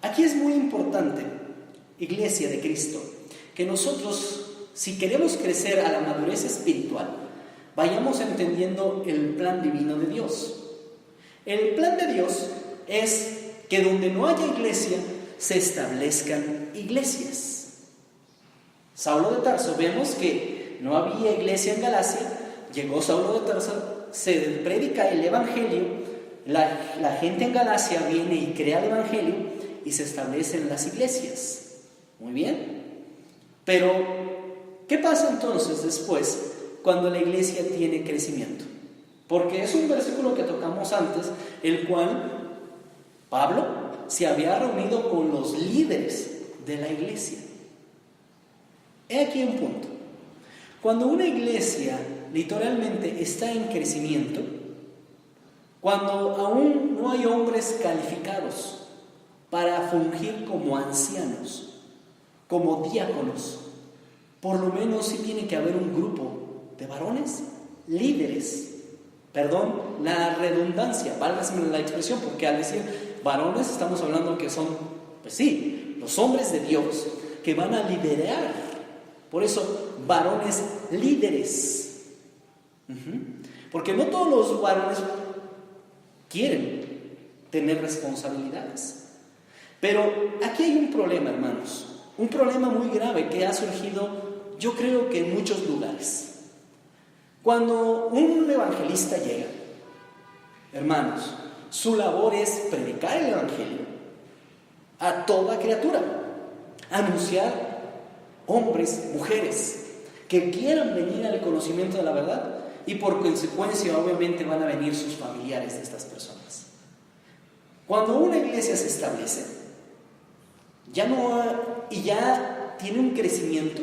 aquí es muy importante, Iglesia de Cristo, que nosotros, si queremos crecer a la madurez espiritual, vayamos entendiendo el plan divino de Dios. El plan de Dios es que donde no haya iglesia, se establezcan iglesias. Saulo de Tarso, vemos que no había iglesia en Galacia, llegó Saulo de Tarso, se predica el evangelio, la gente en Galacia viene y crea el evangelio y se establecen las iglesias. Muy bien. Pero, ¿qué pasa entonces después cuando la iglesia tiene crecimiento? Porque es un versículo que tocamos antes, el cual Pablo se había reunido con los líderes de la iglesia. He aquí un punto. Cuando una iglesia literalmente está en crecimiento, cuando aún no hay hombres calificados para fungir como ancianos, como diáconos, por lo menos sí tiene que haber un grupo de varones, líderes. Perdón, la redundancia, válgase la expresión, porque al decir varones estamos hablando que son, pues sí, los hombres de Dios que van a liderar. Por eso, varones líderes. Porque no todos los varones quieren tener responsabilidades. Pero aquí hay un problema, hermanos. Un problema muy grave que ha surgido, yo creo que en muchos lugares. Cuando un evangelista llega, hermanos, su labor es predicar el evangelio a toda criatura, anunciar hombres, mujeres que quieran venir al conocimiento de la verdad, y por consecuencia obviamente van a venir sus familiares de estas personas. Cuando una iglesia se establece, ya tiene un crecimiento,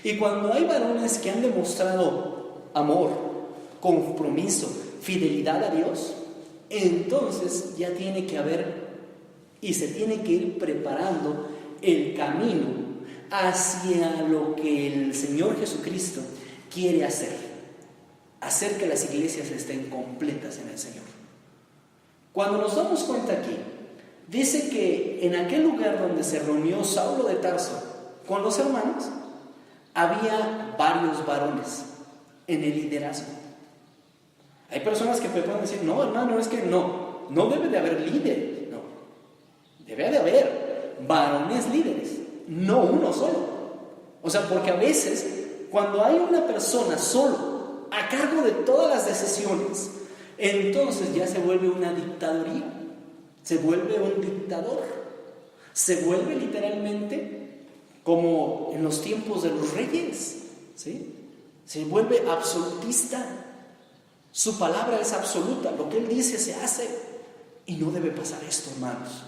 y cuando hay varones que han demostrado amor, compromiso, fidelidad a Dios, entonces ya tiene que haber y se tiene que ir preparando el camino hacia lo que el Señor Jesucristo quiere hacer que las iglesias estén completas en el Señor. Cuando nos damos cuenta aquí, dice que en aquel lugar donde se reunió Saulo de Tarso con los hermanos, había varios varones en el liderazgo. Hay personas que me pueden decir, no, hermano, es que no debe de haber líder. No, debe de haber varones líderes, no uno solo. O sea, porque a veces, cuando hay una persona solo a cargo de todas las decisiones, entonces ya se vuelve una dictaduría, se vuelve un dictador, se vuelve literalmente como en los tiempos de los reyes, ¿sí? Se vuelve absolutista. Su palabra es absoluta, lo que él dice se hace. Y no debe pasar esto, hermanos.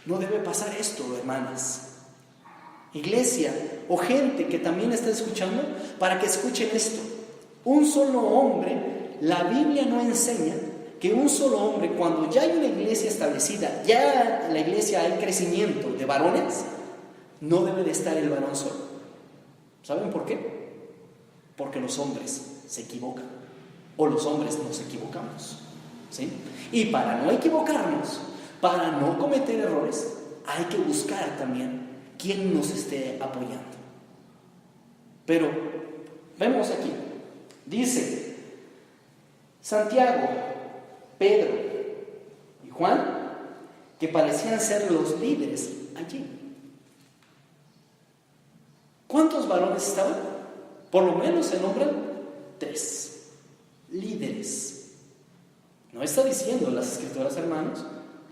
No debe pasar esto, hermanas. Iglesia o gente que también está escuchando, para que escuchen esto. Un solo hombre, la Biblia no enseña que un solo hombre, cuando ya hay una iglesia establecida, ya en la iglesia hay crecimiento de varones, no debe de estar el varón solo. ¿Saben por qué? Porque los hombres se equivocan, o los hombres nos equivocamos, ¿sí? Y para no equivocarnos, para no cometer errores, hay que buscar también quien nos esté apoyando. Pero vemos aquí, dice Santiago, Pedro y Juan, que parecían ser los líderes allí. ¿Cuántos varones estaban? Por lo menos se nombran 3 líderes. No está diciendo las escrituras, hermanos,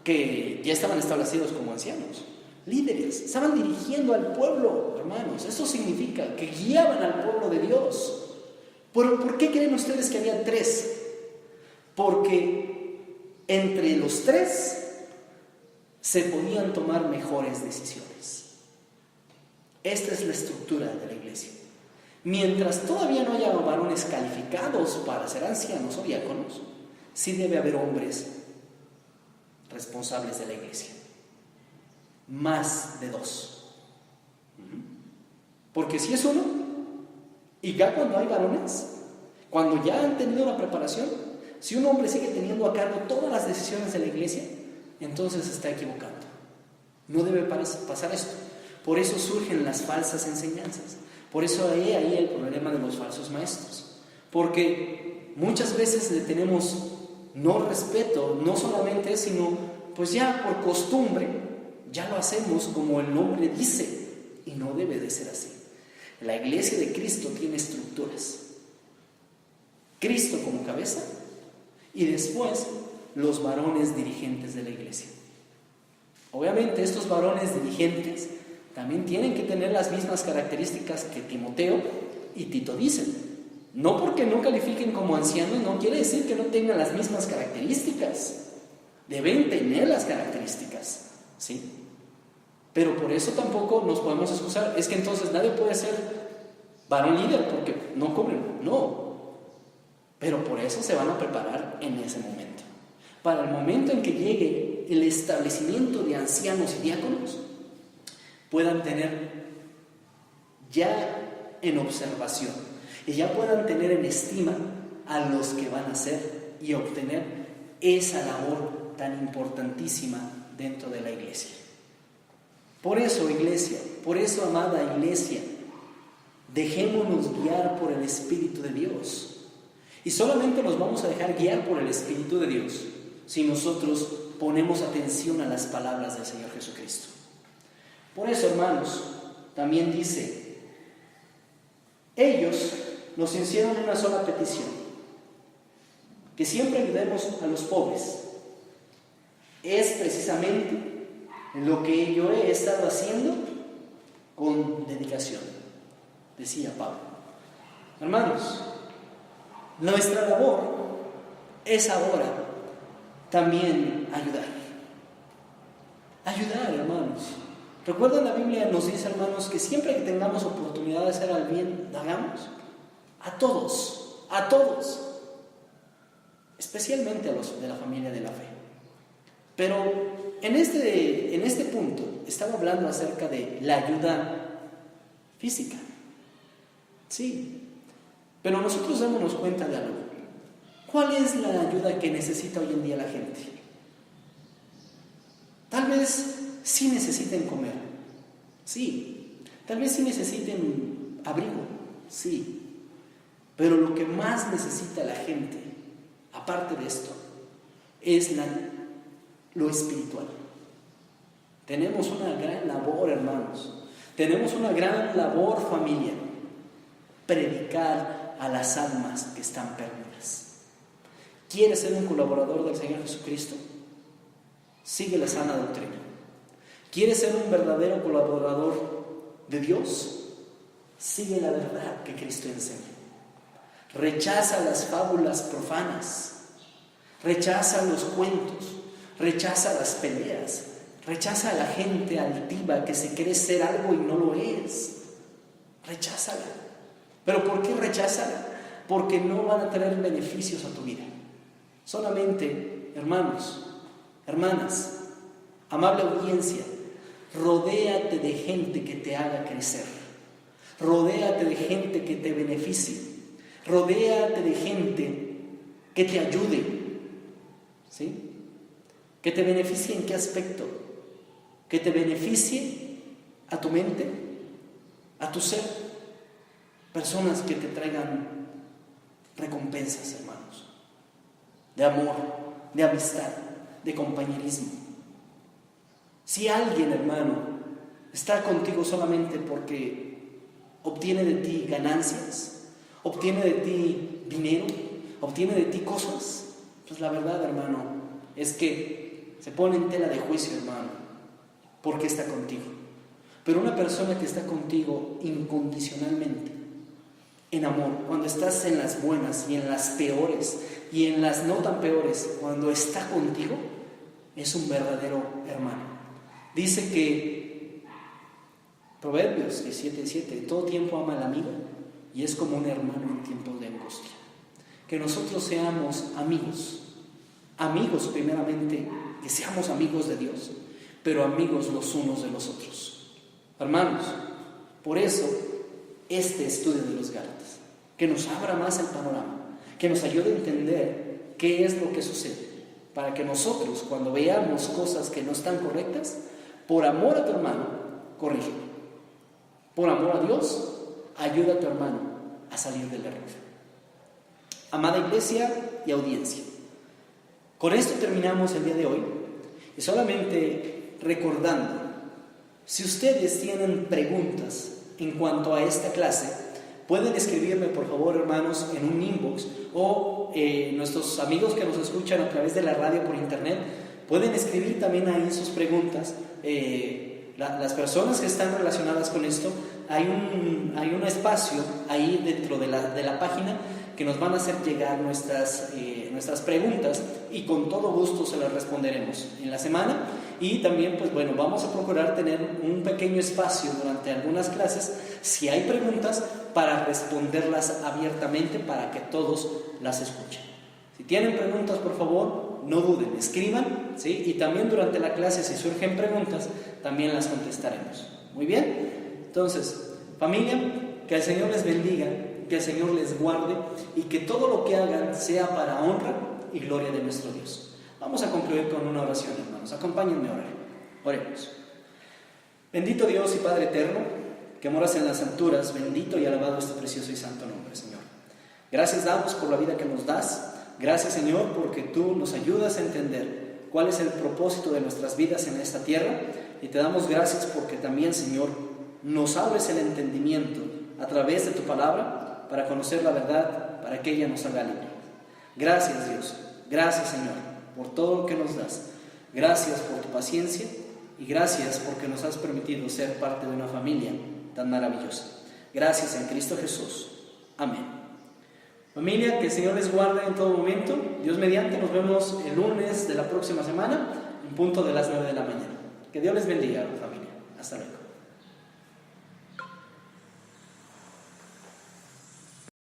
que ya estaban establecidos como ancianos. Líderes, estaban dirigiendo al pueblo, hermanos. Eso significa que guiaban al pueblo de Dios. ¿Por qué creen ustedes que había 3? Porque entre los 3 se podían tomar mejores decisiones. Esta es la estructura de la iglesia. Mientras todavía no haya varones calificados para ser ancianos o diáconos, sí debe haber hombres responsables de la iglesia. Más de 2. Porque si es uno, y ya cuando hay varones, cuando ya han tenido la preparación, si un hombre sigue teniendo a cargo todas las decisiones de la iglesia, entonces se está equivocando. No debe pasar esto. Por eso surgen las falsas enseñanzas. Por eso hay ahí el problema de los falsos maestros. Porque muchas veces le tenemos no respeto, no solamente, sino pues ya por costumbre, ya lo hacemos como el nombre dice, y no debe de ser así. La iglesia de Cristo tiene estructuras. Cristo como cabeza y después los varones dirigentes de la iglesia. Obviamente estos varones dirigentes también tienen que tener las mismas características que Timoteo y Tito dicen. No porque no califiquen como ancianos, no quiere decir que no tengan las mismas características. Deben tener las características, ¿sí? Pero por eso tampoco nos podemos excusar. Es que entonces nadie puede ser varón líder porque no cubren. No. Pero por eso se van a preparar en ese momento. Para el momento en que llegue el establecimiento de ancianos y diáconos, puedan tener ya en observación y ya puedan tener en estima a los que van a ser y obtener esa labor tan importantísima dentro de la iglesia. Por eso, iglesia, por eso, amada iglesia, dejémonos guiar por el Espíritu de Dios. Y solamente nos vamos a dejar guiar por el Espíritu de Dios si nosotros ponemos atención a las palabras del Señor Jesucristo. Por eso, hermanos, también dice, ellos nos hicieron una sola petición, que siempre ayudemos a los pobres. Es precisamente lo que yo he estado haciendo con dedicación, decía Pablo. Hermanos, nuestra labor es ahora también ayudar. Ayudar, hermanos. ¿Recuerdan la Biblia nos dice, hermanos, que siempre que tengamos oportunidad de hacer al bien, lo hagamos? A todos, especialmente a los de la familia de la fe. Pero en este punto estaba hablando acerca de la ayuda física. Sí, pero nosotros démonos cuenta de algo. ¿Cuál es la ayuda que necesita hoy en día la gente? Tal vez sí necesiten comer, sí. Tal vez sí necesiten abrigo, sí. Pero lo que más necesita la gente aparte de esto, es lo espiritual. Tenemos una gran labor, hermanos. Tenemos una gran labor, familia. Predicar a las almas que están perdidas. ¿Quieres ser un colaborador del Señor Jesucristo? Sigue la sana doctrina. ¿Quieres ser un verdadero colaborador de Dios? Sigue la verdad que Cristo enseña. Rechaza las fábulas profanas. Rechaza los cuentos. Rechaza las peleas. Rechaza a la gente altiva que se cree ser algo y no lo es. Recházala. ¿Pero por qué recházala? Porque no van a traer beneficios a tu vida. Solamente, hermanos, hermanas, amable audiencia, rodéate de gente que te haga crecer. Rodéate de gente que te beneficie. Rodéate de gente que te ayude. ¿Sí? ¿Que te beneficie en qué aspecto? Que te beneficie a tu mente, a tu ser. Personas que te traigan recompensas, hermanos, de amor, de amistad, de compañerismo. Si alguien, hermano, está contigo solamente porque obtiene de ti ganancias, obtiene de ti dinero, obtiene de ti cosas, pues la verdad, hermano, es que se pone en tela de juicio, hermano, porque está contigo. Pero una persona que está contigo incondicionalmente, en amor, cuando estás en las buenas y en las peores y en las no tan peores, cuando está contigo, es un verdadero hermano. Dice que Proverbios 17:7, todo tiempo ama al amigo y es como un hermano en tiempos de angustia. Que nosotros seamos amigos primeramente, que seamos amigos de Dios, pero amigos los unos de los otros. Hermanos, por eso este estudio de los Gálatas, que nos abra más el panorama, que nos ayude a entender qué es lo que sucede, para que nosotros, cuando veamos cosas que no están correctas, por amor a tu hermano, corrígelo. Por amor a Dios, ayuda a tu hermano a salir del error. Amada iglesia y audiencia, con esto terminamos el día de hoy, y solamente recordando, si ustedes tienen preguntas en cuanto a esta clase, pueden escribirme, por favor, hermanos, en un inbox, o nuestros amigos que nos escuchan a través de la radio por internet pueden escribir también ahí sus preguntas. Las personas que están relacionadas con esto, hay un espacio ahí dentro de la página que nos van a hacer llegar nuestras preguntas, y con todo gusto se las responderemos en la semana. Y también, pues bueno, vamos a procurar tener un pequeño espacio durante algunas clases, si hay preguntas, para responderlas abiertamente para que todos las escuchen. Si tienen preguntas, por favor, no duden, escriban, ¿sí? Y también durante la clase, si surgen preguntas, también las contestaremos. Muy bien, entonces, familia, que el Señor les bendiga, que el Señor les guarde, y que todo lo que hagan sea para honra y gloria de nuestro Dios. Vamos a concluir con una oración, hermanos. Acompáñenme a orar. Oremos. Bendito Dios y Padre eterno, que moras en las alturas, bendito y alabado este precioso y santo nombre, Señor. Gracias damos por la vida que nos das. Gracias, Señor, porque tú nos ayudas a entender cuál es el propósito de nuestras vidas en esta tierra. Y te damos gracias porque también, Señor, nos abres el entendimiento a través de tu palabra para conocer la verdad, para que ella nos haga libre. Gracias, Dios. Gracias, Señor, por todo lo que nos das. Gracias por tu paciencia y gracias porque nos has permitido ser parte de una familia tan maravillosa. Gracias en Cristo Jesús. Amén. Familia, que el Señor les guarde en todo momento. Dios mediante, nos vemos el lunes de la próxima semana en punto de las 9 de la mañana. Que Dios les bendiga, familia. Hasta luego.